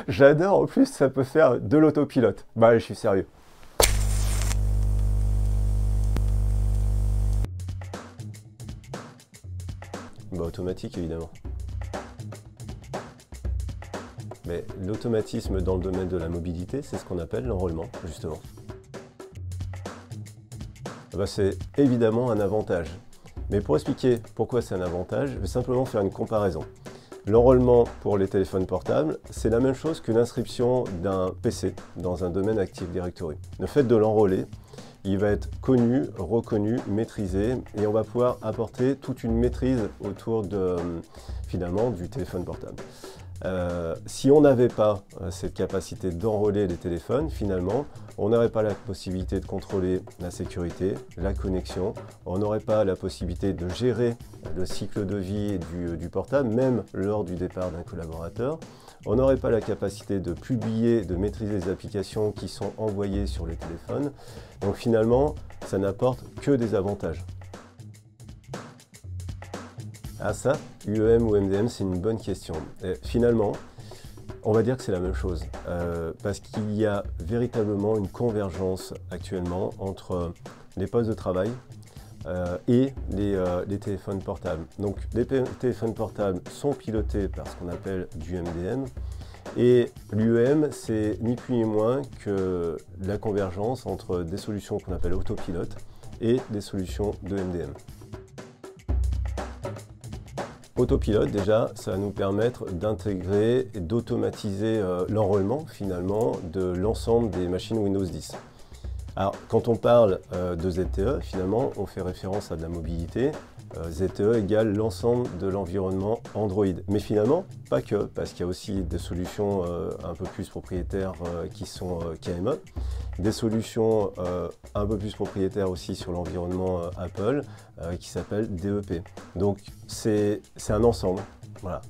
J'adore, en plus, ça peut faire de l'autopilote. Bah, allez, je suis sérieux. Bah, automatique, évidemment. Mais l'automatisme dans le domaine de la mobilité, c'est ce qu'on appelle l'enrôlement, justement. Bah, c'est évidemment un avantage. Mais pour expliquer pourquoi c'est un avantage, je vais simplement faire une comparaison. L'enrôlement pour les téléphones portables, c'est la même chose qu'une inscription d'un PC dans un domaine Active Directory. Le fait de l'enrôler, il va être connu, reconnu, maîtrisé, et on va pouvoir apporter toute une maîtrise autour de, finalement, du téléphone portable. Si on n'avait pas cette capacité d'enrôler les téléphones, finalement, on n'aurait pas la possibilité de contrôler la sécurité, la connexion, on n'aurait pas la possibilité de gérer le cycle de vie du portable, même lors du départ d'un collaborateur. On n'aurait pas la capacité de publier, de maîtriser les applications qui sont envoyées sur les téléphones. Donc finalement, ça n'apporte que des avantages. Ah ça, UEM ou MDM, c'est une bonne question. Et finalement, on va dire que c'est la même chose, parce qu'il y a véritablement une convergence actuellement entre les postes de travail et les téléphones portables. Donc les téléphones portables sont pilotés par ce qu'on appelle du MDM, et l'UEM, c'est ni plus ni moins que la convergence entre des solutions qu'on appelle autopilote et des solutions de MDM. Autopilote, déjà, ça va nous permettre d'intégrer et d'automatiser l'enrôlement, finalement, de l'ensemble des machines Windows 10. Alors, quand on parle de ZTE, finalement, on fait référence à de la mobilité. ZTE égale l'ensemble de l'environnement Android. Mais finalement, pas que, parce qu'il y a aussi des solutions un peu plus propriétaires qui sont KME, des solutions un peu plus propriétaires aussi sur l'environnement Apple qui s'appelle DEP. Donc c'est un ensemble. Voilà.